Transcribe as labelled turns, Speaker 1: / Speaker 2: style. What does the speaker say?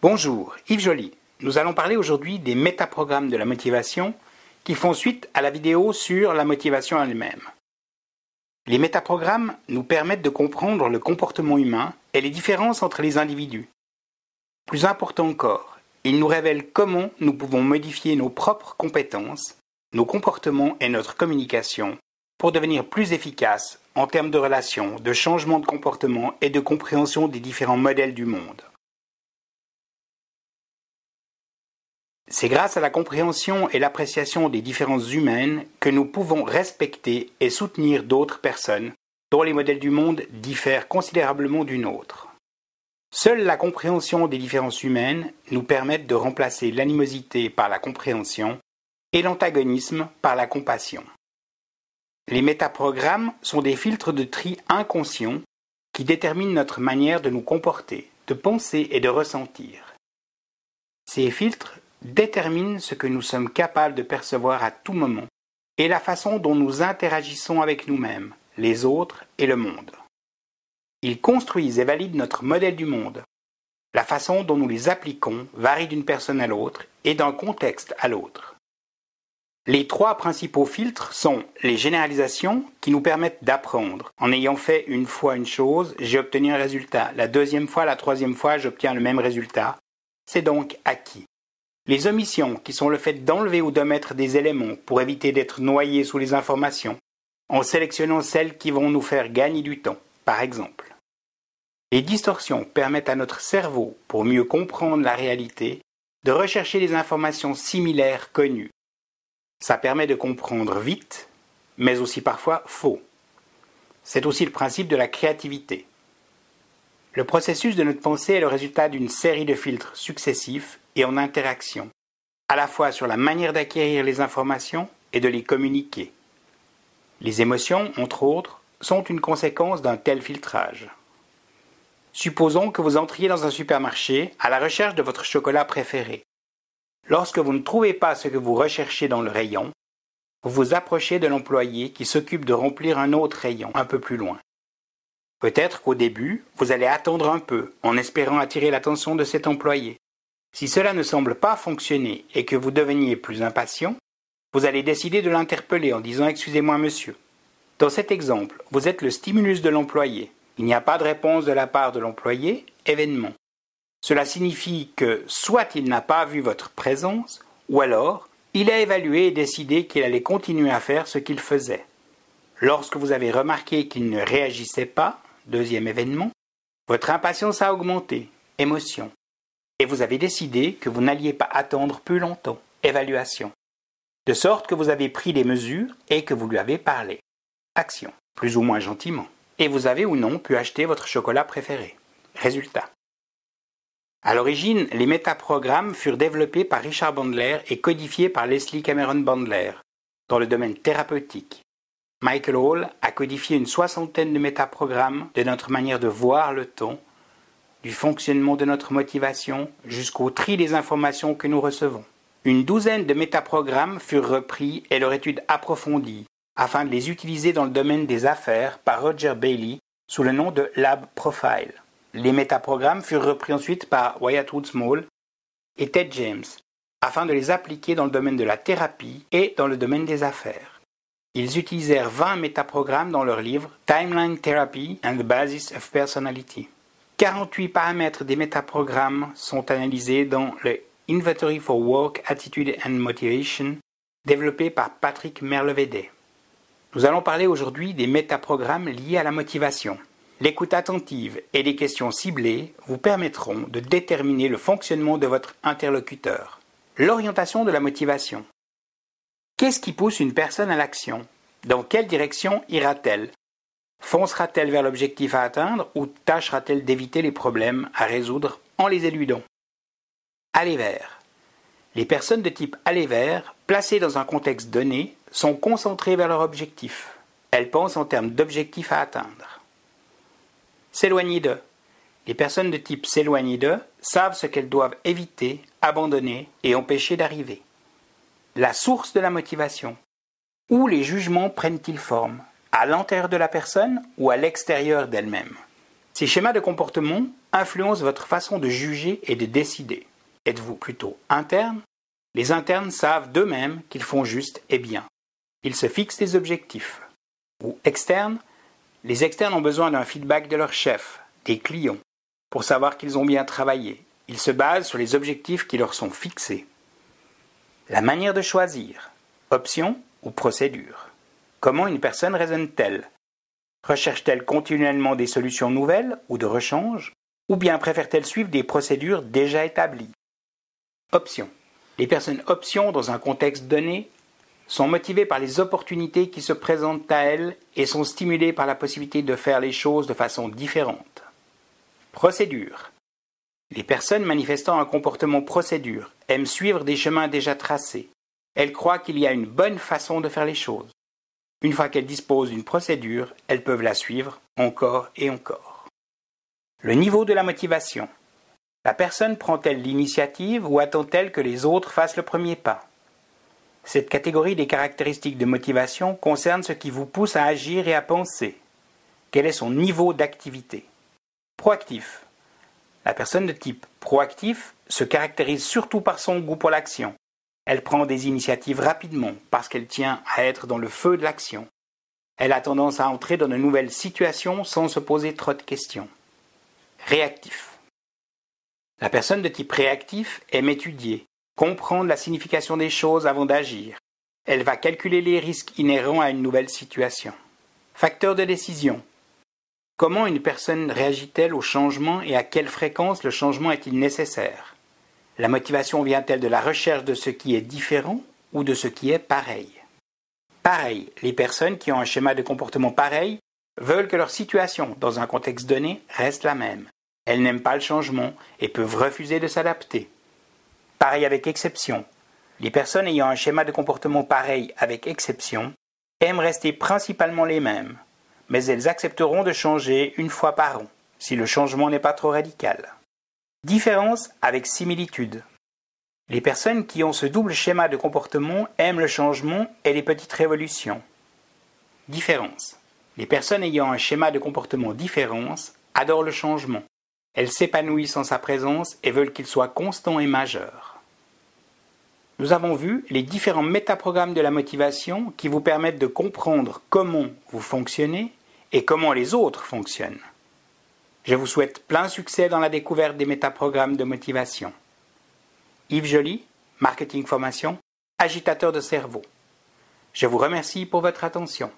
Speaker 1: Bonjour, Yves Joly. Nous allons parler aujourd'hui des métaprogrammes de la motivation qui font suite à la vidéo sur la motivation elle-même. Les métaprogrammes nous permettent de comprendre le comportement humain et les différences entre les individus. Plus important encore, ils nous révèlent comment nous pouvons modifier nos propres compétences, nos comportements et notre communication pour devenir plus efficaces en termes de relations, de changement de comportement et de compréhension des différents modèles du monde. C'est grâce à la compréhension et l'appréciation des différences humaines que nous pouvons respecter et soutenir d'autres personnes dont les modèles du monde diffèrent considérablement du nôtre. Seule la compréhension des différences humaines nous permet de remplacer l'animosité par la compréhension et l'antagonisme par la compassion. Les métaprogrammes sont des filtres de tri inconscients qui déterminent notre manière de nous comporter, de penser et de ressentir. Ces filtres déterminent ce que nous sommes capables de percevoir à tout moment et la façon dont nous interagissons avec nous-mêmes, les autres et le monde. Ils construisent et valident notre modèle du monde. La façon dont nous les appliquons varie d'une personne à l'autre et d'un contexte à l'autre. Les trois principaux filtres sont les généralisations qui nous permettent d'apprendre. En ayant fait une fois une chose, j'ai obtenu un résultat. La deuxième fois, la troisième fois, j'obtiens le même résultat. C'est donc acquis. Les omissions, qui sont le fait d'enlever ou d'omettre des éléments pour éviter d'être noyés sous les informations, en sélectionnant celles qui vont nous faire gagner du temps, par exemple. Les distorsions permettent à notre cerveau, pour mieux comprendre la réalité, de rechercher les informations similaires connues. Ça permet de comprendre vite, mais aussi parfois faux. C'est aussi le principe de la créativité. Le processus de notre pensée est le résultat d'une série de filtres successifs et en interaction, à la fois sur la manière d'acquérir les informations et de les communiquer. Les émotions, entre autres, sont une conséquence d'un tel filtrage. Supposons que vous entriez dans un supermarché à la recherche de votre chocolat préféré. Lorsque vous ne trouvez pas ce que vous recherchez dans le rayon, vous vous approchez de l'employé qui s'occupe de remplir un autre rayon un peu plus loin. Peut-être qu'au début, vous allez attendre un peu en espérant attirer l'attention de cet employé. Si cela ne semble pas fonctionner et que vous deveniez plus impatient, vous allez décider de l'interpeller en disant « Excusez-moi monsieur ». Dans cet exemple, vous êtes le stimulus de l'employé. Il n'y a pas de réponse de la part de l'employé, événement. Cela signifie que soit il n'a pas vu votre présence, ou alors il a évalué et décidé qu'il allait continuer à faire ce qu'il faisait. Lorsque vous avez remarqué qu'il ne réagissait pas, deuxième événement, votre impatience a augmenté, émotion. Et vous avez décidé que vous n'alliez pas attendre plus longtemps, évaluation. De sorte que vous avez pris des mesures et que vous lui avez parlé. Action, plus ou moins gentiment. Et vous avez ou non pu acheter votre chocolat préféré. Résultat. À l'origine, les métaprogrammes furent développés par Richard Bandler et codifiés par Leslie Cameron Bandler dans le domaine thérapeutique. Michael Hall a codifié une 60aine de métaprogrammes de notre manière de voir le temps, du fonctionnement de notre motivation jusqu'au tri des informations que nous recevons. Une 12aine de métaprogrammes furent repris et leur étude approfondie afin de les utiliser dans le domaine des affaires par Roger Bailey sous le nom de Lab Profile. Les métaprogrammes furent repris ensuite par Wyatt Woods-Small et Ted James afin de les appliquer dans le domaine de la thérapie et dans le domaine des affaires. Ils utilisèrent 20 métaprogrammes dans leur livre Timeline Therapy and the Basis of Personality. 48 paramètres des métaprogrammes sont analysés dans le Inventory for Work, Attitude and Motivation développé par Patrick Merlevedet. Nous allons parler aujourd'hui des métaprogrammes liés à la motivation. L'écoute attentive et des questions ciblées vous permettront de déterminer le fonctionnement de votre interlocuteur. L'orientation de la motivation. Qu'est-ce qui pousse une personne à l'action? Dans quelle direction ira-t-elle? Foncera-t-elle vers l'objectif à atteindre ou tâchera-t-elle d'éviter les problèmes à résoudre en les éludant? Aller vers. Les personnes de type aller vers, placées dans un contexte donné, sont concentrées vers leur objectif. Elles pensent en termes d'objectifs à atteindre. S'éloigner de. Les personnes de type s'éloigner de savent ce qu'elles doivent éviter, abandonner et empêcher d'arriver. La source de la motivation. Où les jugements prennent-ils forme? À l'intérieur de la personne ou à l'extérieur d'elle-même? Ces schémas de comportement influence votre façon de juger et de décider. Êtes-vous plutôt interne? Les internes savent d'eux-mêmes qu'ils font juste et bien. Ils se fixent des objectifs. Ou externes? Les externes ont besoin d'un feedback de leur chef, des clients, pour savoir qu'ils ont bien travaillé. Ils se basent sur les objectifs qui leur sont fixés. La manière de choisir, option ou procédure. Comment une personne raisonne-t-elle? Recherche-t-elle continuellement des solutions nouvelles ou de rechange? Ou bien préfère-t-elle suivre des procédures déjà établies? Option. Les personnes options dans un contexte donné sont motivées par les opportunités qui se présentent à elles et sont stimulées par la possibilité de faire les choses de façon différente. Procédure. Les personnes manifestant un comportement procédure aiment suivre des chemins déjà tracés. Elles croient qu'il y a une bonne façon de faire les choses. Une fois qu'elles disposent d'une procédure, elles peuvent la suivre encore et encore. Le niveau de la motivation. La personne prend-elle l'initiative ou attend-elle que les autres fassent le premier pas? Cette catégorie des caractéristiques de motivation concerne ce qui vous pousse à agir et à penser. Quel est son niveau d'activité? Proactif. La personne de type proactif se caractérise surtout par son goût pour l'action. Elle prend des initiatives rapidement parce qu'elle tient à être dans le feu de l'action. Elle a tendance à entrer dans de nouvelles situations sans se poser trop de questions. Réactif. La personne de type réactif aime étudier, comprendre la signification des choses avant d'agir. Elle va calculer les risques inhérents à une nouvelle situation. Facteur de décision. Comment une personne réagit-elle au changement et à quelle fréquence le changement est-il nécessaire? La motivation vient-elle de la recherche de ce qui est différent ou de ce qui est pareil? Pareil, les personnes qui ont un schéma de comportement pareil veulent que leur situation, dans un contexte donné, reste la même. Elles n'aiment pas le changement et peuvent refuser de s'adapter. Pareil avec exception. Les personnes ayant un schéma de comportement pareil avec exception aiment rester principalement les mêmes, mais elles accepteront de changer une fois par an, si le changement n'est pas trop radical. Différence avec similitude. Les personnes qui ont ce double schéma de comportement aiment le changement et les petites révolutions. Différence. Les personnes ayant un schéma de comportement différence adorent le changement. Elles s'épanouissent en sa présence et veulent qu'il soit constant et majeur. Nous avons vu les différents métaprogrammes de la motivation qui vous permettent de comprendre comment vous fonctionnez et comment les autres fonctionnent. Je vous souhaite plein succès dans la découverte des métaprogrammes de motivation. Yves Joly, Marketing Formation, agitateur de cerveau. Je vous remercie pour votre attention.